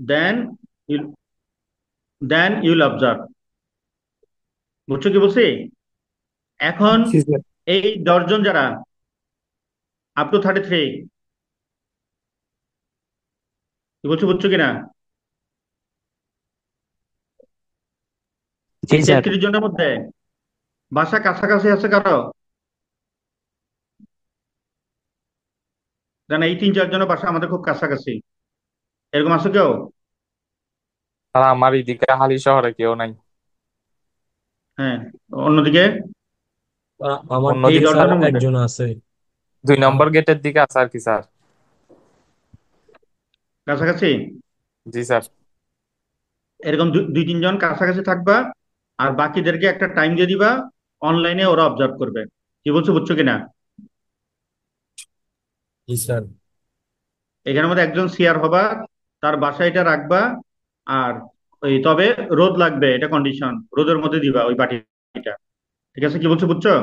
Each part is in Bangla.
Then you then Yule observe. বুঝছো কি বলছি? এখন জি স্যার। এই 10 জন যারা up to 33, কি বলছো, বুঝছো কিনা? জি এই স্যার। 33 জনের মধ্যে বাসা কাছাকাছি আছে কারো? জানা, এই 3-4 জনের বাসা আমাদের খুব কাছাকাছি, এরকম আছে কেউ? আর আমার এদিকে হালি শহরে কেউ নাই। হ্যাঁ। অন্যদিকে আমার এই দিকে দশ স্যার জনের মধ্যে একজন আছে। 2 নম্বর গেটের দিকে আছে আর কি স্যার। কাছাকাছি জি স্যার। এরকম 2-3 জন কাছাকাছি থাকবা, আর বাকিদেরকে একটা টাইম দিয়ে দিবা, অনলাইনে ওরা অবজার্ভ করবে। কি বলছো, বুঝছো কিনা? জি স্যার। এখানের মধ্যে একজন সিআর হবা, তার বাসায় এটা রাখবা। আর ওই তবে রোদ লাগবে, এটা কন্ডিশন, রোদের মধ্যে দিবা ওই বাটিটা। ঠিক আছে, কি বলছো, বুঝছো?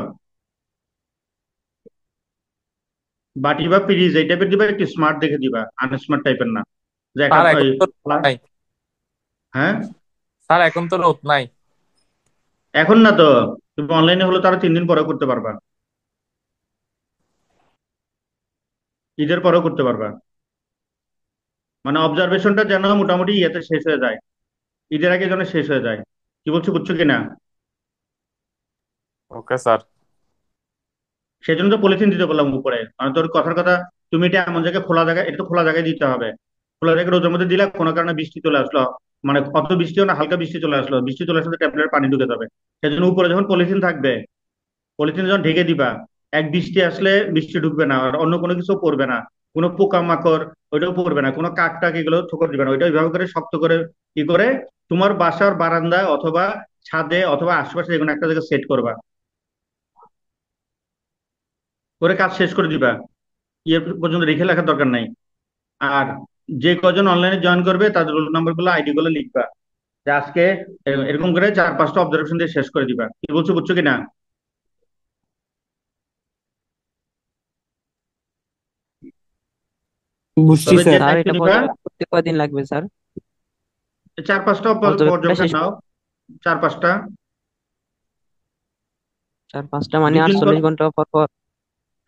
বাটি বা পিরিজ এই টাইপের দিবা, একটু স্মার্ট দেখে দিবা, আনস্মার্ট টাইপের না, যে একটা স্যার এখন ওই। তো রোদ নাই। হ্যাঁ। স্যার এখন তো রোদ নাই। এখন না তো, তুমি অনলাইনে হলে তারা 3 দিন পরেও করতে পারবা, ঈদের পরেও করতে পারবা। মানে অবজারভেশনটা যেন মোটামুটি ইয়েতে শেষ হয়ে যায়, ঈদের আগে যেন শেষ হয়ে যায়। কি বলছো, বুঝছো কিনা? Okay sir. সেই জন্য তো পলিথিন দিতে বললাম উপরে, মানে তোর কথার কথা, তুমি এটা এমন জায়গায়, খোলা জায়গায়, এটা তো খোলা জায়গায় দিতে হবে। খোলা জায়গায় রোদের মধ্যে দিলে কোনো কারণে বৃষ্টি চলে আসলো, মানে অত বৃষ্টিও না, হালকা বৃষ্টি চলে আসলো, বৃষ্টি চলে আসলে ট্যাবলেট পানি ঢুকে যাবে। সেই জন্য উপরে যখন পলিথিন থাকবে, পলিথিন যখন ঢেকে দিবা, এক বৃষ্টি আসলে বৃষ্টি ঢুকবে না, আর অন্য কোনো কিছু পড়বে না, কোনো পোকামাকড় ওইটাও পড়বে না, কোনো কাক টাক এগুলো ঠোকর দিবে না, ওইটা ওইভাবে করে শক্ত করে কি করে তোমার বাসার বারান্দায় অথবা ছাদে অথবা আশেপাশে যে কোনো একটা জায়গায় সেট করবা, করে কাজ শেষ করে দিবা। ইয়ে পর্যন্ত রেখে রাখার দরকার নাই। আর যে কজন অনলাইনে জয়েন করবে তাদের রোল নাম্বার গুলো, আইডি গুলো লিখবা, যে আজকে এরকম করে 4-5টা অবজারভেশন দিয়ে শেষ করে দিবা। কি বলছো, বুঝছো কিনা? বুঝছি তবে যে স্যার। স্যার দায়িত্ব এটা নিবা, করতে কয়দিন লাগবে স্যার? 4-5টা পর্যবেক্ষণটা পর্যবেক্ষণ শেষ নাও, 4-5টা। 4-5টা মানে দুদিন পর, 48 ঘন্টা পর পর?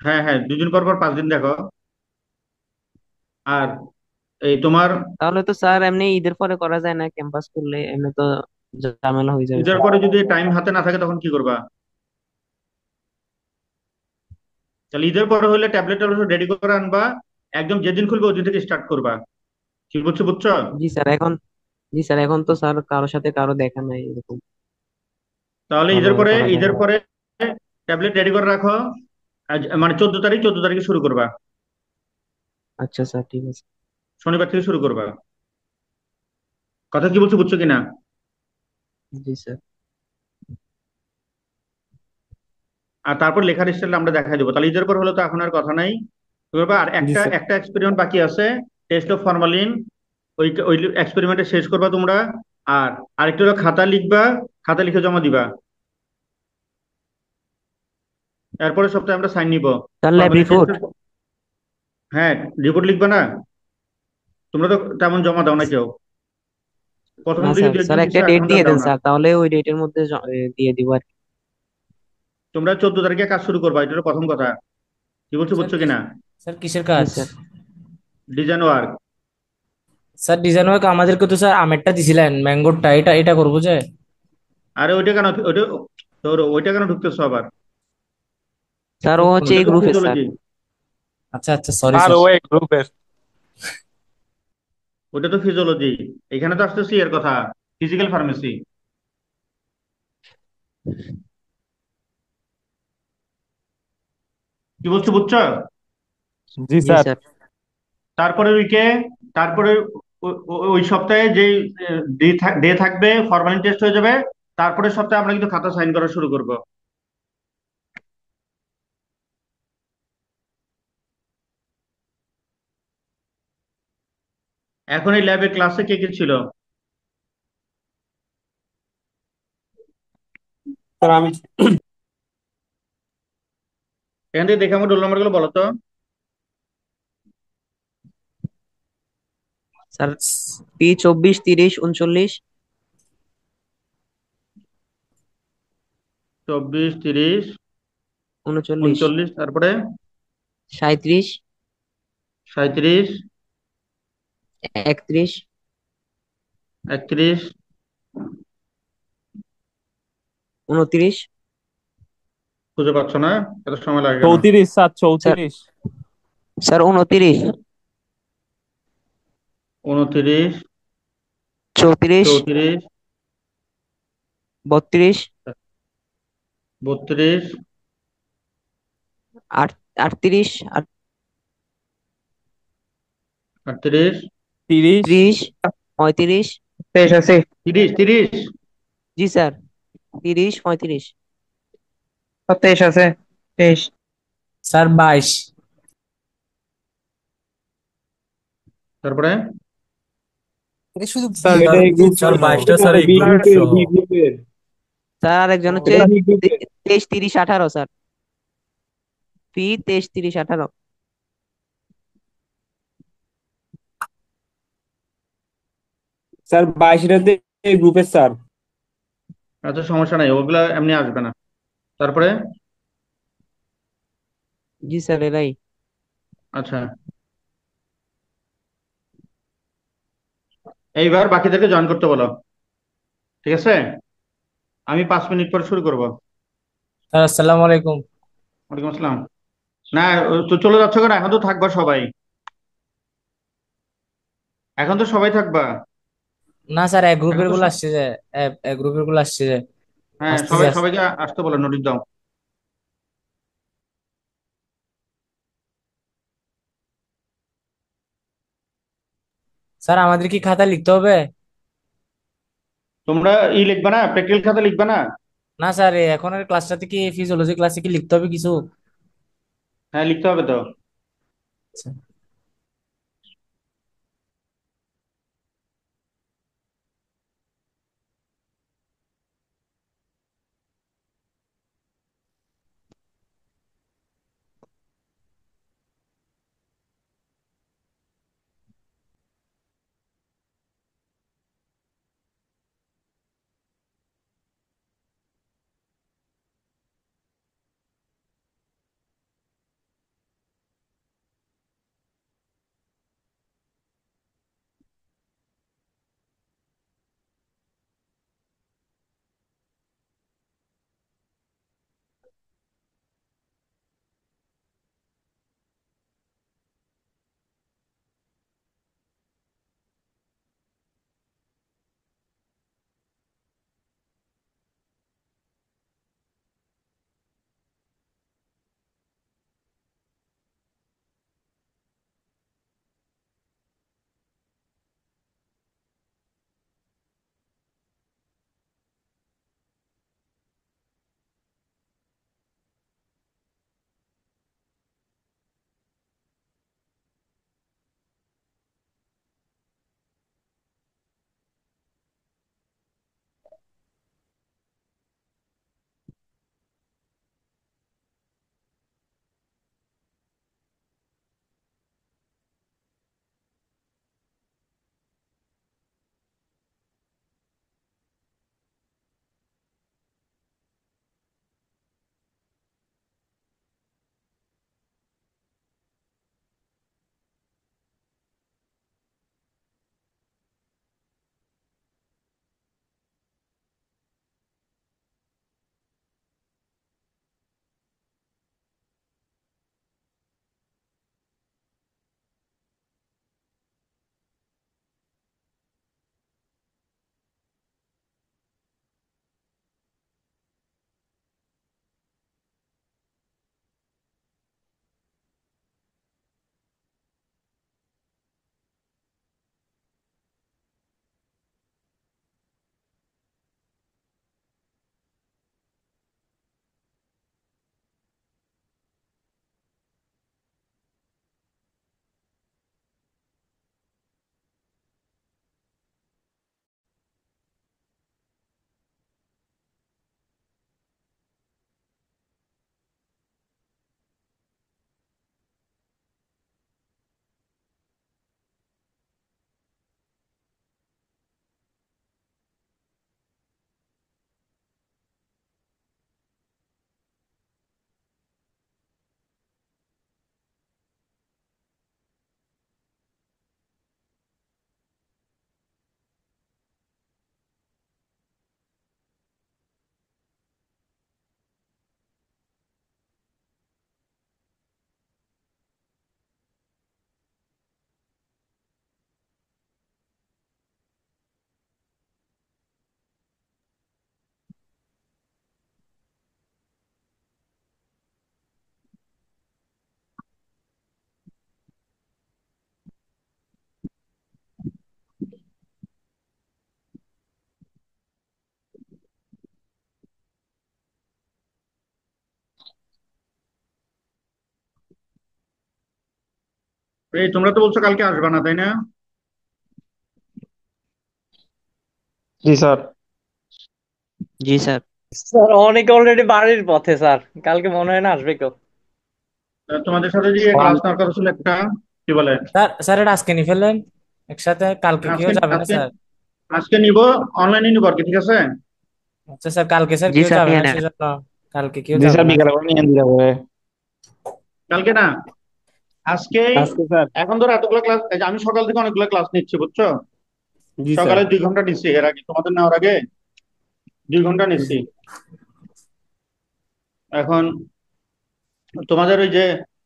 হ্যাঁ হ্যাঁ, 2 দিন পর পর 5 দিন দেখো। আর এই তোমার তাহলে তো স্যার এমনি ঈদের পরে করা যায় না? ক্যাম্পাস করলে এমনি তো ঝামেলা হয়ে যাবে ঈদের স্যার। পরে যদি টাইম হাতে না থাকে তখন কি করবা? তাহলে ঈদের পরে হলে ট্যাবলেট রেডি করে আনবা, একদম যেদিন খুলবে ওই দিন থেকে স্টার্ট করবা। কি বুঝছো, বুঝছো? জি স্যার এখন জি স্যার এখন তো স্যার কারোর সাথে কারো দেখা নাই এরকম, তাহলে ভালোভাবে করা যাবে ঈদের না। পরে ট্যাবলেট রেডি করে রাখো। মানে 14 তারিখে শুরু করবা, আচ্ছা স্যার, ঠিক আছে। শনিবার থেকে শুরু করবা। কথা কি বলছো, বুঝছো কিনা? জি স্যার। আর তারপর লেখার স্টাইল আমরা দেখাই দেবো। তাহলে ঈদের পর হলে তো এখন আর কথা নাই। কি করবা? আর জি একটা স্যার। একটা এক্সপেরিমেন্ট বাকি আছে, টেস্ট অফ ফরমালিন। ওই ওই এক্সপেরিমেন্টে শেষ করবা তোমরা। আর আরেকটা হলো খাতা লিখবা, খাতা লিখে জমা দিবা। এরপরের সপ্তাহে আমরা সাইন নিব, স্যার ল্যাব ফরমালিন রিপোর্ট? টেস্টের। হ্যাঁ, রিপোর্ট লিখবা না? তোমরা তো তেমন জমা দাও না কেউ, প্রথম না দিকে স্যার, দু স্যার একজন দিচ্ছে, একটা ডেট এখন আর দিয়ে দাও দেন না। স্যার, তাহলে ওই ডেটের মধ্যে দিয়ে দিব আর কি। তোমরা 14 তারিখে কাজ শুরু করবা, এটা হলো প্রথম কথা। কি বলছো, স্যার বুঝছো কি, কিনা? স্যার কিসের জি কাজ? Sir. Design work. Sir design work আমাদেরকে তো স্যার আমেরটা দিছিলেন, ম্যাঙ্গোরটা, এটা এটা করবো যে। আরে ওইটা কেন, ওইটা তোর ওইটা কেন ঢুকতেছো আবার? স্যার ও হচ্ছে ওইটা এই তো গ্রুপে স্যার। ফিজিওলজি। আচ্ছা আচ্ছা, সরি স্যার স্যার। ও এই গ্রুপের। ওইটা তো ফিজিওলজি। এখানে তো আসতেছি এর কথা, ফিজিক্যাল ফার্মেসি। কি বলছো, বুঝছো? জি জি স্যার। স্যার। তারপরে উইকে, তারপরে ওই সপ্তাহে যেই ডে থাকবে, ফরমালিন টেস্ট হয়ে যাবে। তারপরে সপ্তাহে আমরা কিন্তু খাতা সাইন করা শুরু করব। এখন এই ল্যাবে ক্লাসে কে কে ছিল? স্যার আমি। এখান থেকে দেখে আমার রোল নাম্বার গুলো বলো তো। স্যার পি 24, 30, 39, 24, 30, 39, 39, তারপরে 37, 37, 31, 31, 29। খুঁজে পাচ্ছ না? এত সময় লাগে কেন? 34 স্যার, স্যার 34। স্যার 29, 29, 34, 34, 32, 32, 38, 38, 30। 38, 35। 23 আছে। 30, 30, জি স্যার, 30, 35। 23 আছে। 23। স্যার 22। তারপরে? এটা শুধু স্যার স্যার, এটা এই স্যার গ্রুপের 22টা স্যার এই বি গ্রুপ গ্রুপের সহ। বি গ্রুপের স্যার আরেকজন হচ্ছে এটা বি গ্রুপের 23, 30, 18 স্যার। পি 23, 30, 18। স্যার 22টাতে এই গ্রুপের স্যার। আচ্ছা, সমস্যা নাই, ওগুলা এমনি আসবে না। তারপরে? জি স্যার এরাই। আচ্ছা, এইবার বাকিদেরকে জয়েন করতে বলো। ঠিক আছে, আমি 5 মিনিট পর শুরু করবো। স্যার আসসালামু আলাইকুম। ওয়ালাইকুম আসসালাম। না, তো চলে যাচ্ছ কেন? এখন তো থাকবা সবাই, এখন তো সবাই থাকবা। না স্যার, এক এখন গ্রুপের তো গুলো আসছে যে, এক গ্রুপের গুলো আসছে যে, হ্যাঁ, আসতেছে সবাই আসতে। সবাইকে আসতে বলো, নোটিশ দাও। স্যার আমাদের কি খাতা লিখতে হবে? তোমরা লিখবা না? প্র্যাকটিক্যাল খাতা লিখবা না? না স্যার, এখন আর ক্লাসটাতে কি ফিজিওলজি ক্লাসে কি লিখতে হবে কিছু? হ্যাঁ, লিখতে হবে তো। আচ্ছা। এই তোমরা তো বলছো কালকে আসবে না, তাই না? জি স্যার। জি স্যার। স্যার অনেকে অলরেডি বাড়ির পথে স্যার, কালকে মনে হয় না আসবে কেউ। তোমাদের সাথে যে ক্লাস নেওয়ার কথা ছিল একটা, কি বলে? স্যার স্যার এটা আজকে নিয়ে ফেললেন একসাথে, কালকে কেউ আজকে যাবে না আজকে স্যার? আজকে নিব, অনলাইনে নিব আর কি, ঠিক আছে? আচ্ছা স্যার, কালকে স্যার জি কেউ স্যার, যাবে নিয়ে না নেন। সেজন্য, কালকে কেউ জি যাবে স্যার, না। বিকালে করে নিয়ে দিতে হবে। কালকে না, আজকেই। আজকে স্যার। এখন ধরো এতগুলো ক্লাস, আমি সকাল থেকে অনেকগুলো ক্লাস নিচ্ছি, বুঝছো? জি স্যার। সকালে 2 ঘন্টা নিচ্ছি, এর আগে তোমাদের নেওয়ার আগে 2 ঘন্টা নিচ্ছি। এখন তোমাদের ওই যে,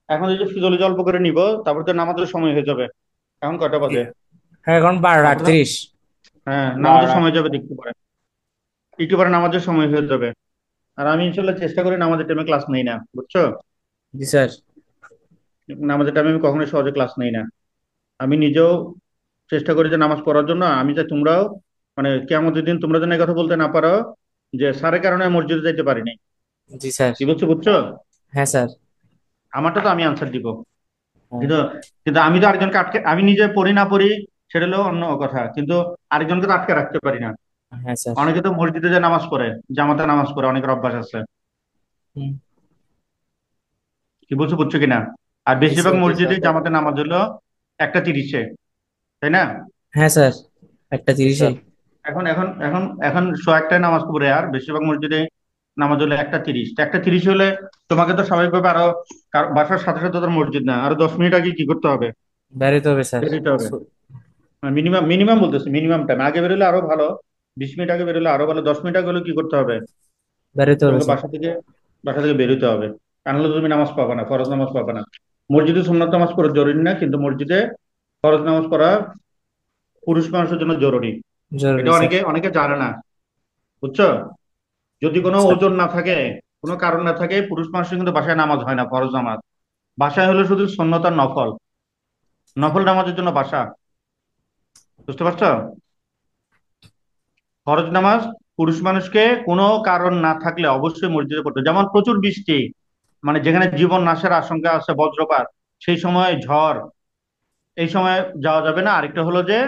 এখন ওই যে ফিজিওলজি অল্প করে নিব, তারপর তো নামাজের সময় হয়ে যাবে। এখন কয়টা বাজে? হ্যাঁ এখন 12:38। হ্যাঁ, নামাজের বারোটা। সময় যাবে, একটু পরে, একটু পরে নামাজের সময় হয়ে যাবে। আর আমি ইনশাল্লাহ চেষ্টা করি নামাজের টাইমে ক্লাস নেই না, বুঝছো? জি স্যার। নামাজের টাইমে আমি কখনোই সহজে ক্লাস নেই না। আমি নিজেও চেষ্টা করি যে নামাজ পড়ার জন্য। আমি চাই তোমরাও, মানে কিয়ামতের দিন তোমরা যেন এই কথা বলতে না পারো যে স্যারের কারণে মসজিদে যাইতে পারিনি। জি স্যার। কি বলছো, বুঝছো? হ্যাঁ স্যার। আমারটা তো আমি আনসার দিব, হ্যাঁ। কিন্তু কিন্তু আমি তো আরেকজনকে আটকে, আমি নিজে পড়ি না পড়ি সেটা হলো অন্য কথা, কিন্তু আরেকজনকে তো আটকে রাখতে পারি না। হ্যাঁ স্যার। অনেকে তো মসজিদে যে নামাজ পড়ে, জামাতে নামাজ পড়ে, অনেকের অভ্যাস আছে। হুম। কি বলছো, বুঝছো কিনা? আর জি বেশিরভাগ স্যার। মসজিদে জামাতে নামাজ হলো 1টা 30-এ, তাই না? হ্যাঁ স্যার, 1:30-এ। স্যার। এখন এখন এখন এখন 100 একটায় নামাজ পড়ে, আর বেশিরভাগ মসজিদে নামাজ হলো 1টা 30। 1টা 30 হলে তোমাকে তো স্বাভাবিকভাবে আরো বাসার সাথে সাথে তোর মসজিদ না, আরো 10 মিনিট আগে কি করতে হবে? বেরোতে হবে স্যার। বেরোতে হবে। মিনিমাম মিনিমাম বলতেছি, মিনিমাম টাইম আগে বেরোলে আরো ভালো, 20 মিনিট আগে বেরোলে আরো ভালো, 10 মিনিট আগে হলে কি করতে হবে? বেরোতে হবে তোমাকে স্যার। বাসা থেকে বেরোতে হবে। তা নাহলে তুমি নামাজ পাবা না, ফরজ নামাজ পাবা না। মসজিদে সুন্নাত নামাজ পড়া জরুরি না, কিন্তু মসজিদে ফরজ নামাজ পড়া পুরুষ মানুষের জন্য জরুরি। এটা জরুরি স্যার। অনেকে অনেকে জানে না, বুঝছো? যদি কোনো স্যার। ওজন না থাকে, কোনো কারণ না থাকে, পুরুষ মানুষের কিন্তু বাসায় নামাজ হয় না, ফরজ নামাজ। বাসায় হলো শুধু সুন্নত আর নফল, নফল নামাজের জন্য বাসা, বুঝতে পারছো? ফরজ নামাজ পুরুষ মানুষকে কোনো কারণ না থাকলে অবশ্যই মসজিদে পড়তে হবে। যেমন প্রচুর বৃষ্টি, মানে যেখানে জীবন নাশের আশঙ্কা আছে, বজ্রপাত, সেই সময় ঝড়, এই সময় যাওয়া যাবে না। আরেকটা হলো যে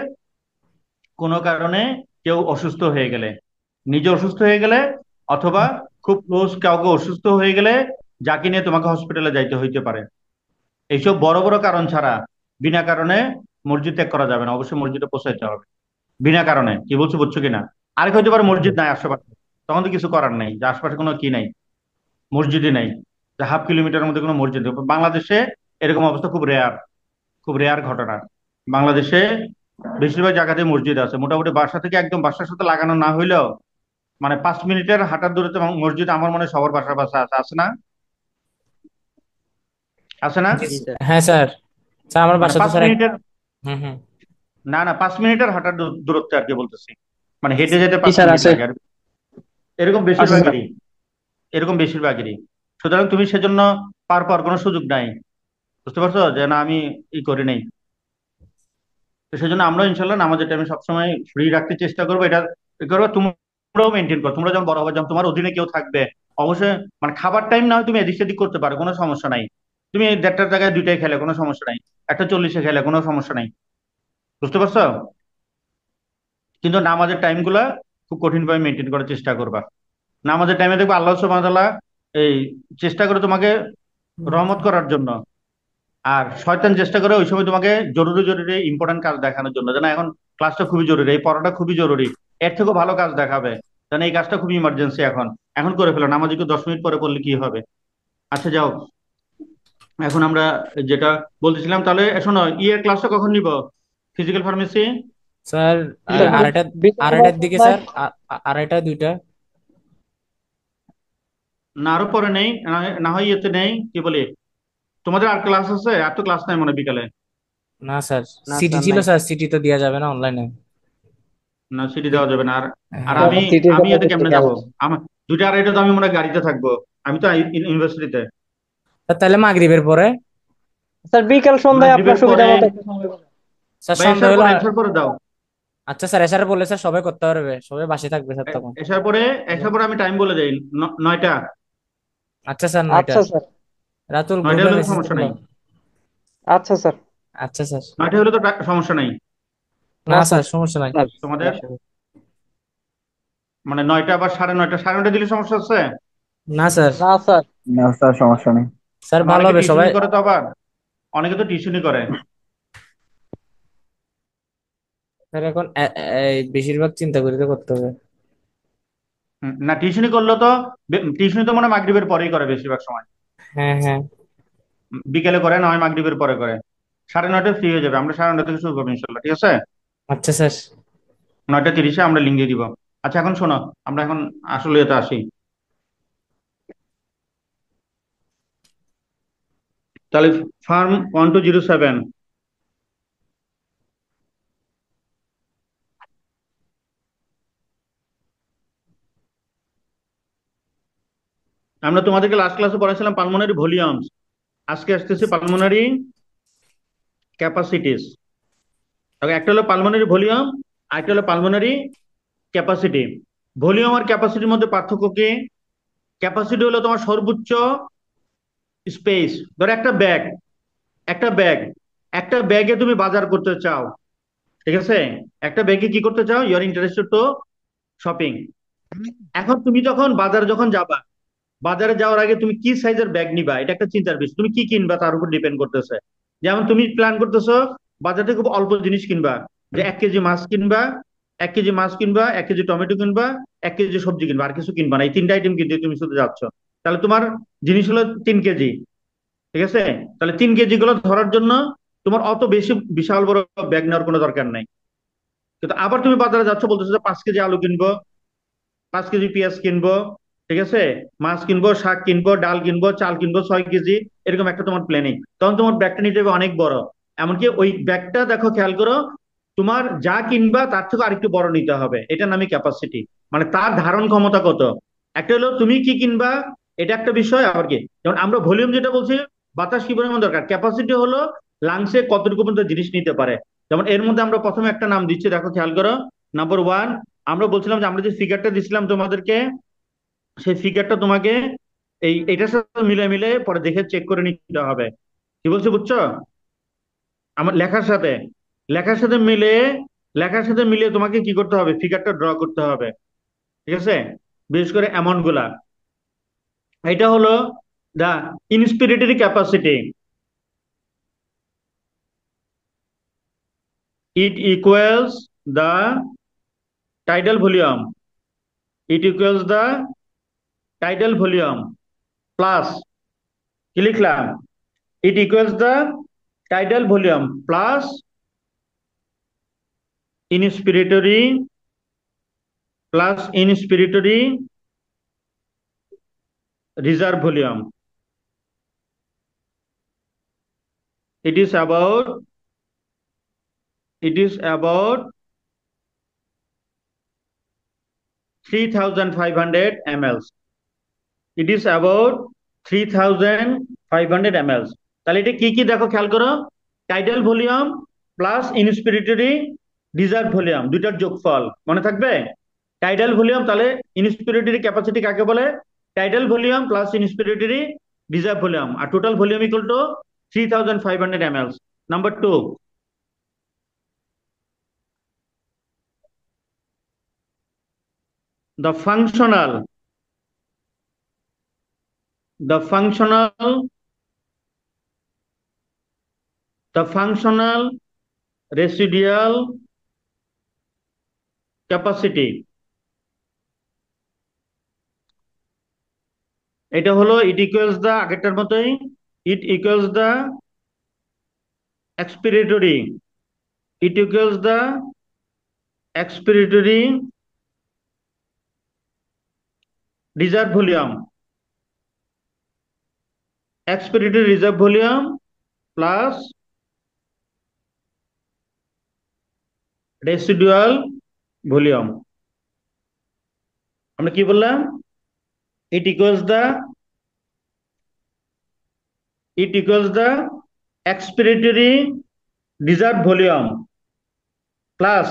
কোনো কারণে কেউ অসুস্থ হয়ে গেলে, নিজে অসুস্থ হয়ে গেলে, অথবা খুব ক্লোজ কাউকে অসুস্থ হয়ে গেলে, যাকে নিয়ে তোমাকে হসপিটালে যাইতে হইতে পারে, এইসব বড় বড় কারণ ছাড়া বিনা কারণে মসজিদ ত্যাগ করা যাবে না, অবশ্যই মসজিদে পৌঁছাইতে হবে। বিনা কারণে, কি বলছো, বুঝছো কিনা? আরেক হইতে পারে মসজিদ নাই আশেপাশে, তখন তো কিছু করার নেই, যে আশেপাশে কোনো কি নাই, মসজিদই নাই, যে হাফ কিলোমিটারের মধ্যে কোনো মসজিদ নেই। বাংলাদেশে এরকম অবস্থা খুব রেয়ার, খুব রেয়ার ঘটনা। বাংলাদেশে বেশিরভাগ জায়গাতে মসজিদ আছে, মোটামুটি বাসা থেকে একদম বাসার সাথে লাগানো না হইলেও মানে 5 মিনিটের হাঁটার দূরত্বে মসজিদ আমার মনে হয় সবার বাসার বাসা আছে, আছে না? আছে না? জি জি স্যার। হ্যাঁ স্যার। স্যার আমার মানে বাসা তো পাঁচ স্যার মিনিটের হুম হুম। না না, 5 মিনিটের হাঁটার দূরত্বে আর কি বলতেছি, মানে হেঁটে যেতে জি পাঁচ স্যার মিনিট আছে। লাগে আর এরকম আছে স্যার। বেশিরভাগেরই, এরকম বেশিরভাগেরই। সুতরাং তুমি সেজন্য পার পাওয়ার কোনো সুযোগ নাই, বুঝতে পারছো যে না আমি ই করি নাই। তো সেজন্য আমরা ইনশাল্লাহ নামাজের টাইমে সবসময় ফ্রি রাখতে চেষ্টা করবো। এটা করবো, তোমরাও মেনটেন করো। তোমরা যখন বড় হবে, যখন তোমার অধীনে কেউ থাকবে, অবশ্যই মানে খাবার টাইম না হয় তুমি এদিক সেদিক করতে পারো, কোনো সমস্যা নাই। তুমি 1:30টার জায়গায় 2টায় খেলে কোনো সমস্যা নাই, 1:40-এ খেলে কোনো সমস্যা নাই, বুঝতে পারছো? কিন্তু নামাজের টাইম গুলা খুব কঠিন ভাবে মেনটেন করার চেষ্টা করবা। নামাজের টাইমে দেখবে আল্লাহ সুবহানাহু ওয়া তাআলা এই চেষ্টা করে তোমাকে রহমত করার জন্য, আর শয়তান চেষ্টা করে ওই সময় তোমাকে জরুরি জরুরি ইম্পর্টেন্ট কাজ দেখানোর জন্য, যেন এখন ক্লাসটা খুবই জরুরি, এই পড়াটা খুবই জরুরি, এর থেকেও ভালো কাজ দেখাবে, যেন এই কাজটা খুবই ইমার্জেন্সি, এখন এখন করে ফেলো, নামাজ একটু 10 মিনিট পরে পড়লে কি হবে? আচ্ছা যাও, এখন আমরা যেটা বলতেছিলাম, তাহলে শোনো, ইয়ের ক্লাসটা কখন নিব, ফিজিক্যাল ফার্মেসি? স্যার জি স্যার, আড়াইটা, বৃহস্পতিবার আড়াইটার দিকে সন্ধ্যায়। স্যার, আড়াইটা 2টা। না আরো পরে নেই, না হয় ইয়েতে নেই, কি বলি, তোমাদের আর ক্লাস আছে? আর তো ক্লাস নাই মনে হয় বিকালে। না স্যার, না সিটি স্যার, ছিল নাই। স্যার, সিটি তো দেওয়া যাবে না অনলাইনে। না, সিটি দেওয়া যাবে না। আর আর হ্যাঁ। আমি সিটির আমি জন্য এতে কেমনে প্র্যাকটিক্যাল। যাব? আমার 2টা 2:30 তো আমি মনে হয় গাড়িতে থাকবো, আমি তো ইউনিভার্সিটিতে। স্যার তাহলে মাগরিবের পরে। স্যার বিকাল সন্ধ্যায় আপনার মাগরিবের সুবিধা পরে মতো একটা সময় বলুন। স্যার বা সন্ধ্যা এসার হলো পরে, এসার পরে দাও। আচ্ছা স্যার, এসারে বললে স্যার সবাই করতে পারবে, সবাই বাসে থাকবে স্যার তখন। এসার পরে, এসার পরে আমি টাইম বলে দেই, 9টা। আচ্ছা স্যার, 9টা। আচ্ছা স্যার। রাতুল 9টা গ্রুপে হলে মেসেজ সমস্যা দিল। নাই। আচ্ছা স্যার। আচ্ছা স্যার। 9টা হলে তো সমস্যা নাই না না স্যার, স্যার। সমস্যা নাই। স্যার তোমাদের। সমস্যা নেই। মানে 9টা বা 9:30, 9:30 দিলে সমস্যা আছে? না স্যার। না স্যার। না স্যার সমস্যা নেই। স্যার কারণ ভালো অনেকে হবে সবাই। টিউশনি করে তো আবার, অনেকে তো টিউশনি করে। স্যার এখন বেশিরভাগ চিন্তা করে তো করতে হবে। না, টিউশনি করলে তো, টিউশনি তো মনে হয় মাগরিবের পরেই করে বেশিরভাগ সময়। হ্যাঁ হ্যাঁ। বিকেলে করে না হয় মাগরিবের পরে করে। 9:30 ফ্রি হয়ে যাবে, আমরা 9:30 থেকে শুরু করবো ইনশাল্লাহ, ঠিক আছে? আচ্ছা স্যার। 9:30 আমরা লিঙ্ক দিয়ে দিব। আচ্ছা এখন শোনো, আমরা এখন আসলে এটা আসি। তাহলে ফার্ম 1207, আমরা তোমাদেরকে লাস্ট ক্লাসে পড়াছিলাম পালমোনারি ভলিউমস। আজকে আসতেছে পালমোনারি ক্যাপাসিটিস। একটা হলো পালমোনারি ভলিউম, আরেকটা হলো পালমোনারি ক্যাপাসিটি। ভলিউম আর ক্যাপাসিটির মধ্যে পার্থক্য কি? ক্যাপাসিটি হলো তোমার সর্বোচ্চ স্পেস। ধরো একটা ব্যাগ একটা ব্যাগে তুমি বাজার করতে চাও, ঠিক আছে? একটা ব্যাগে কি করতে চাও? You are interested to shopping. এখন তুমি যখন বাজারে যাবা, বাজারে যাওয়ার আগে তুমি কি সাইজের ব্যাগ নিবা, এটা একটা চিন্তার বিষয়। তুমি কি কিনবা তার উপর ডিপেন্ড করতেছে। যেমন তুমি প্ল্যান করতেছো বাজার থেকে খুব অল্প জিনিস কিনবা, যে 1 কেজি মাছ কিনবা, 1 কেজি মাছ কিনবা, 1 কেজি টমেটো কিনবা, 1 কেজি সবজি কিনবা, আর কিছু কিনবা না, এই 3টা আইটেম কিনতে তুমি শুধু যাচ্ছ। তাহলে তোমার জিনিস হলো 3 কেজি, ঠিক আছে? তাহলে 3 কেজি গুলো ধরার জন্য তোমার অত বেশি বিশাল বড় ব্যাগ নেওয়ার কোনো দরকার নাই। কিন্তু আবার তুমি বাজারে যাচ্ছ, বলতেছো যে 5 কেজি আলু কিনবো, 5 কেজি পেঁয়াজ কিনবো, ঠিক আছে, মাছ কিনবো, শাক কিনবো, ডাল কিনবো, চাল কিনবো 6 কেজি, এরকম একটা তোমার প্ল্যানিং। তখন তোমার ব্যাগটা নিতে হবে অনেক বড়। এমনকি ওই ব্যাগটা দেখো, খেয়াল করো, তোমার যা কিনবা তার থেকে আরেকটু বড় নিতে হবে। এটার নামে ক্যাপাসিটি, মানে তার ধারণ ক্ষমতা কত। একটা হলো তুমি কি কিনবা, এটা একটা বিষয়। আবার কি, যেমন আমরা ভলিউম যেটা বলছি, বাতাস কি পরিমাণ দরকার, ক্যাপাসিটি হলো লাংসে কতটুকু পর্যন্ত জিনিস নিতে পারে। যেমন এর মধ্যে আমরা প্রথমে একটা নাম দিচ্ছি, দেখো খেয়াল করো। নাম্বার 1, আমরা বলছিলাম যে আমরা যে ফিগারটা দিছিলাম তোমাদেরকে, সেই ফিগারটা তোমাকে এটার সাথে মিলে মিলে পরে দেখে চেক করে নিতে হবে। কি বলছো, বুঝছো? আমার লেখার সাথে মিলে, তোমাকে কি করতে হবে, ফিগারটা ড্র করতে হবে, ঠিক আছে? বিশেষ করে অ্যামাউন্ট গুলা। এটা হলো the inspiratory capacity. It equals the tidal volume. It equals the tidal volume plus, কি লিখলাম? It equals the tidal volume plus inspiratory reserve volume. It is about it is about 3,500 ml. It is about 3,500 ml. তাহলে এটা কি কি দেখো, খেয়াল করো। Tidal volume plus inspiratory reserve volume, দুইটার যোগফল মনে থাকবে। টাইডাল ভলিউম, তাহলে ইনস্পিরেটরি ক্যাপাসিটি কাকে বলে? Tidal volume plus inspiratory reserve volume, আর total volume equal to 3,500 ml. Number 2, the the functional functional residual capacity, এটা হলো ইট ইকুয়ালস দা, আগেরটার মতোই, it equals the expiratory it equals the expiratory reserve volume, expiratory reserve volume plus residual volume. আমরা কি বললাম? It equals the expiratory reserve volume plus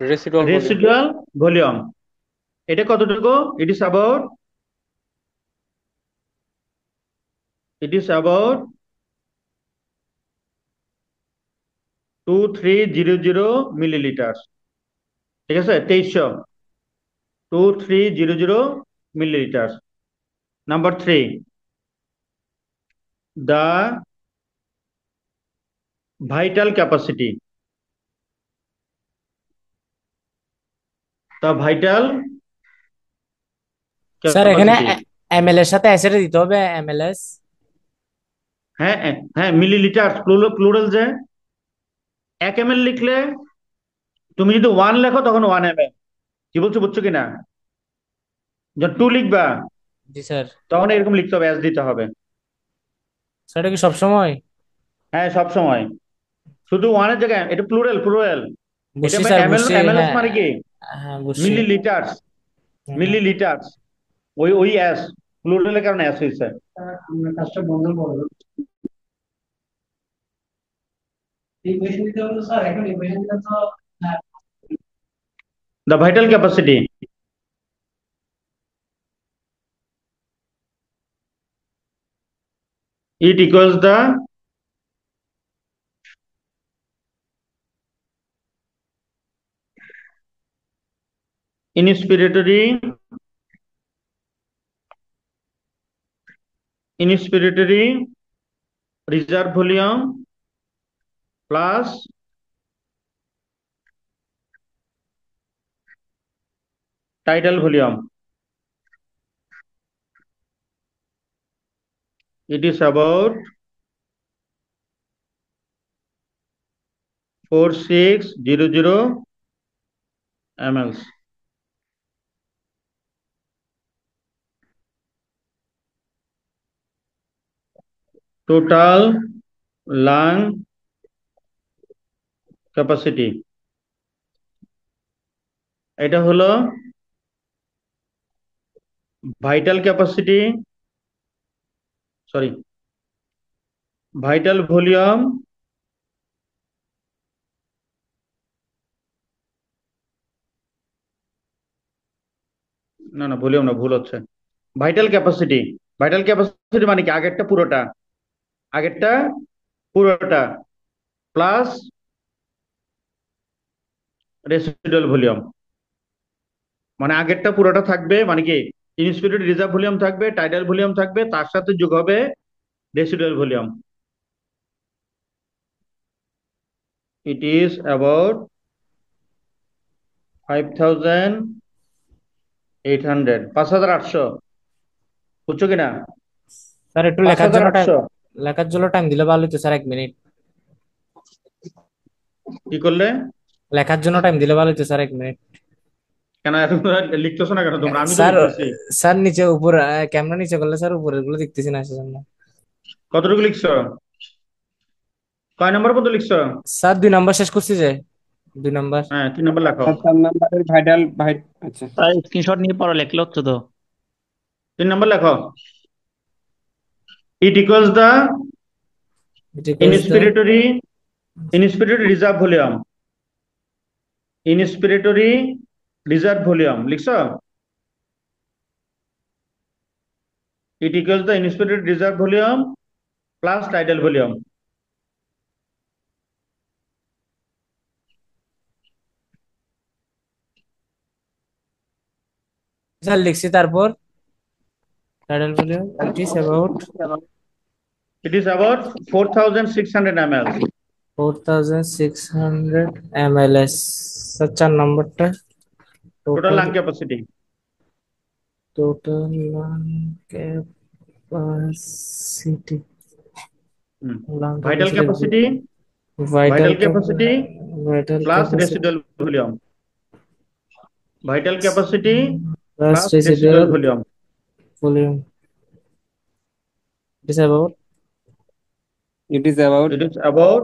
residual volume. Residual volume. এটা কতটুকু? It is about 2300 millilitre. ঠিক আছে, 2300 millilitre. Number 3, the vital capacity. The vital sir এখানে ক্যাপাসিটি। এমএল এর সাথে এস এর দিতে হবে, এমএলএস। হ্যাঁ হ্যাঁ, মিলিলিটার প্লুরাল যে 1 ml লিখলে, তুমি যদি 1 লেখো তখন 1 ml। কি বলছো, বুঝছো কিনা? যখন 2 লিখবা জি স্যার। তখন এরকম লিখতে হবে, এস দিতে হবে। স্যার এটা কি সব সময়? হ্যাঁ, সব সময়। শুধু ওয়ানের জায়গায়, এটা প্লুরাল প্লুরাল। এটা বুঝছি স্যার, এমএল বুঝছি, এমএলএস হ্যাঁ। মানে কি? হ্যাঁ বুঝছি। মিলিলিটার্স। হুম, হুম। মিলিলিটার্স, ওই ওই এস, প্লুরালের কারণে এস হয়েছে। The vital capacity, it equals the inspiratory reserve volume plus tidal volume. It is about 4600 ml. Total lung capacity, এটা হলো vital capacity, sorry, vital volume না না, ভলিউম না, ভুল হচ্ছে। ভাইটাল ক্যাপাসিটি, ভাইটাল ক্যাপাসিটি মানে কি? আগেরটা পুরোটা প্লাস রেসিডুয়াল ভলিউম। মানে আগেরটা পুরোটা থাকবে, মানে কি, ইন্সপিরেটেড রিজার্ভ ভলিউম থাকবে, টাইডাল ভলিউম থাকবে, তার সাথে যোগ হবে residual volume. It is about 5800, 5800। বুঝছো কিনা? স্যার একটু পাঁচ লেখার হাজার জন্য টাইম, আটশো দিলে ভালো হতো স্যার, 1 মিনিট। কি করলে? লেখার জন্য টাইম দিলে ভালো হতো স্যার, 1 মিনিট। কেন এত লিখতেছো না কেন তোমরা? আমি তো স্যার, লিখতেছি। স্যার নিচে উপর, ক্যামেরা নিচে করলে স্যার উপরের গুলো দেখতেছি না সেজন্য। কতটুকু লিখছো? কয় নম্বর পর্যন্ত লিখছো? স্যার 2 নম্বর শেষ করছি যে, 2 নম্বর। হ্যাঁ, 3 নম্বর লেখো। স্যার 4 নাম্বারের ভাইটাল আচ্ছা। স্যার স্ক্রিনশট নিয়ে পরে লিখলে হচ্ছে তো। 3 নম্বর লেখো। It equals the It equals the inspiratory reserve volume. Inspiratory reserve volume লিখছো? It equals the inspiratory reserve volume plus tidal volume. Sir লিখছি, তারপর tidal volume It is about 4600 ml. 4600 mls। Sir 4 নম্বরটা Total total, lung capacity. Total capacity, Hmm. Lung Vital capacity, capacity, vital vital capacity plus capacity residual volume. Vital capacity plus plus residual residual volume. Volume. It is about It is about It is about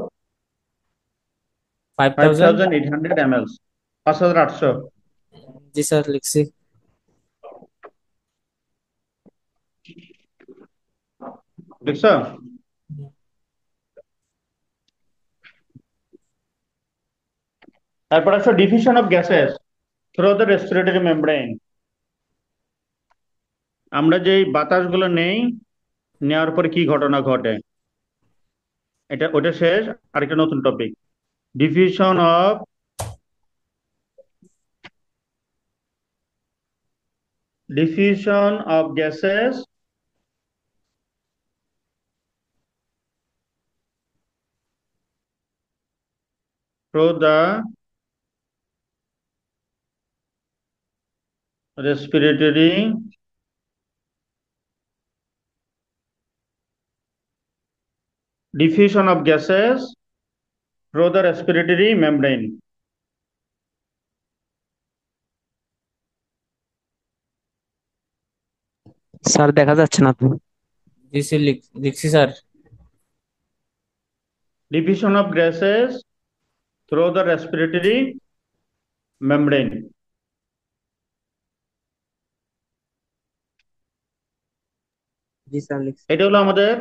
5000। 5800 ml. 5800। G sir লিখছি। লিখছো? তারপর আসো diffusion of gases through the respiratory membrane. আমরা যে বাতাসগুলো নেই, নেওয়ার পরে কি ঘটনা ঘটে, ওটা শেষ। আরেকটা নতুন topic. diffusion of gases through the respiratory diffusion of gases through the respiratory membrane. Sir দেখা যাচ্ছে না তো। জি স্যার লিখছি sir. Diffusion of gases through the respiratory membrane. G sir লিখছি। এটা হলো আমাদের,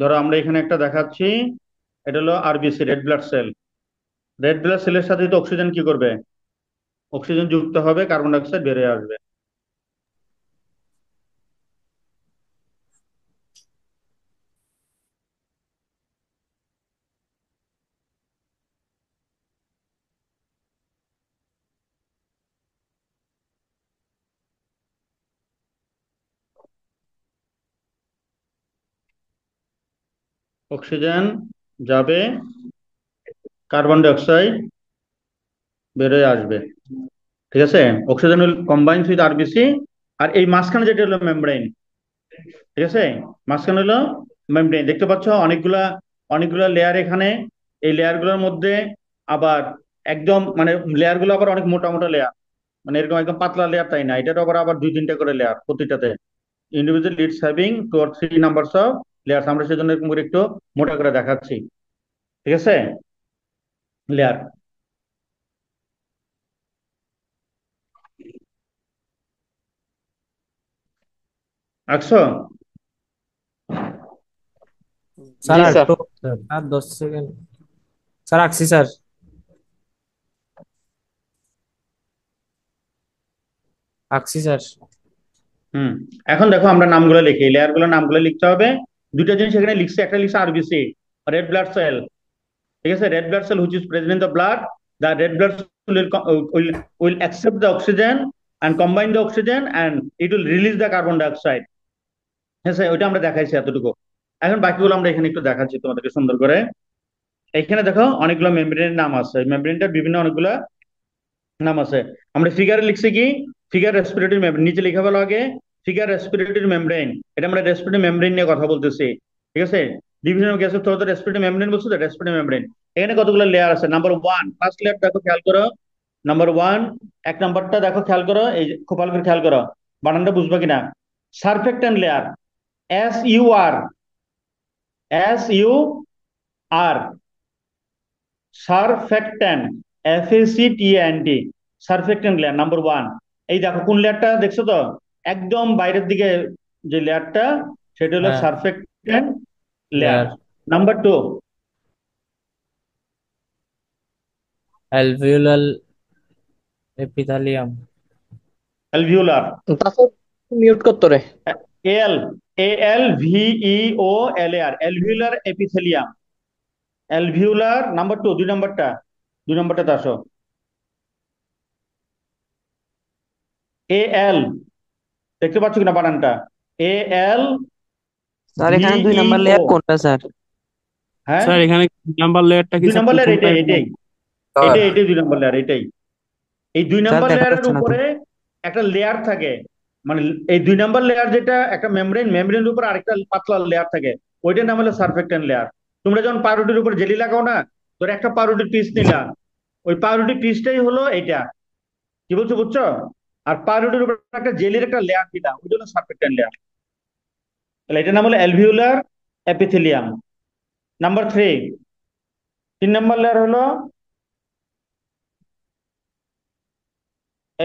ধরো আমরা এখানে একটা দেখাচ্ছি, এটা হলো RBC, red blood cell. Red blood সেলের সাথে তো অক্সিজেন কি করবে? অক্সিজেন যুক্ত হবে, কার্বন ডাইঅক্সাইড বেরিয়ে আসবে। অক্সিজেন যাবে, কার্বন ডাইঅক্সাইড বেরোয় আসবে। ঠিক আছে, oxygen will combines with RBC. আর এই মাঝখানে যেটা হলো মেমব্রেন, ঠিক আছে, মাঝখানে হলো মেমব্রেন। দেখতে পাচ্ছ অনেকগুলা অনেকগুলা লেয়ার এখানে। এই লেয়ার গুলোর মধ্যে আবার একদম মানে লেয়ার গুলো আবার অনেক মোটা মোটা লেয়ার, মানে এরকম একদম পাতলা লেয়ার তাই না, এটার আবার আবার দুই তিনটা করে লেয়ার প্রতিটাতে। Individual leads having 2 or 3 numbers of layers. আমরা সেজন্য এরকম করে একটু মোটা করে দেখাচ্ছি। ঠিক আছে, লেয়ার। আঁকছো? স্যার জি আর স্যার। একটু আর 10 সেকেন্ড। স্যার আঁকছি স্যার। আঁকছি স্যার। হুম, এখন দেখো আমরা নামগুলো লিখি, লেয়ার গুলোর নামগুলো লিখতে হবে। দুটো জিনিস এখানে লিখছে, একটা লিখছে আরবিসি, রেড ব্লাড সেল। ঠিক আছে, red blood cell which is present in the blood, the red blood cell will accept the oxygen and combine the oxygen and it will release the carbon dioxide. হ্যাঁ স্যার, ওইটা আমরা দেখাইছি এতটুকু। এখন বাকিগুলো আমরা এখানে একটু দেখাচ্ছি তোমাদেরকে সুন্দর করে। এখানে দেখো অনেকগুলো মেমব্রেনের নাম আছে, মেমব্রেনটার বিভিন্ন অনেকগুলো নাম আছে। আমরা ফিগারে লিখছি কি, ফিগার রেসপিরেটরি মেমব্রেন, নিচে লিখা হলো আগে ফিগার রেসপিরেটরি মেমব্রেন। এটা আমরা রেসপিরেটরি মেমব্রেন নিয়ে কথা বলতেছি। ঠিক আছে, division of gases through the respiratory membrane বলছো, তো রেসপিরেটরি মেমব্রেন এখানে কতগুলো লেয়ার আছে। নাম্বার 1, ফার্স্ট লেয়ার দেখো, খেয়াল করো। নাম্বার 1, 1 নম্বরটা দেখো, খেয়াল করো, এই যে খুব ভালো করে খেয়াল করো, বানানটা বুঝবা কিনা। সারফেক্ট্যান্ট layer, SUR, SUR, সারফেক্ট্যান্ট, FACTANT, সারফেক্ট্যান্ট layer number 1। এই দেখো কোন লেয়ারটা দেখছো তো, একদম বাইরের দিকে যে লেয়ারটা, সেটা হলো হ্যাঁ, surfactant layer. Layer number 2, alveolar epithelium. Alveolar, তাছাড়া মিউট করতো রে। L ALVEOLAR, alveolar epithelium. Alveolar number 2, 2 নম্বরটা, 2 নম্বরটাতে আসো। AL, দেখতে পাচ্ছ কিনা বানানটা, স্যার এখানে 2 নাম্বার ALVEO। লেয়ার কোনটা স্যার? হ্যাঁ, স্যার এখানে নাম্বার লেয়ারটা কি 2 নম্বর স্যার লেয়ার, প্রথমটা এটাই এবং এটাই এটাই এটাই 2 নম্বর লেয়ার, এটাই। এই দুই স্যার নাম্বার দেখা লেয়ারের যাচ্ছে না তো। উপরে একটা লেয়ার থাকে, মানে এই 2 নম্বর লেয়ার যেটা একটা মেমব্রেন, মেমব্রেনের উপর আরেকটা পাতলা লেয়ার থাকে, ওইটার নাম হলো সারফেক্ট্যান্ট লেয়ার। তোমরা যখন পাউরুটির উপর জেলি লাগাও না, তোর একটা পাউরুটির পিস নিলা, ওই পাউরুটির পিসটাই হলো এইটা। কি বলছো, বুঝছো? আর পাউরুটির উপর একটা জেলির একটা লেয়ার দিলা, ওইটা হলো সারফেক্ট্যান্ট লেয়ার। তাহলে এটার নাম হলো অ্যালভিউলার এপিথেলিয়াম। নাম্বার 3, 3 নম্বর লেয়ার হলো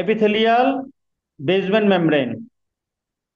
এপিথেলিয়াল বেসমেন্ট মেমব্রেন।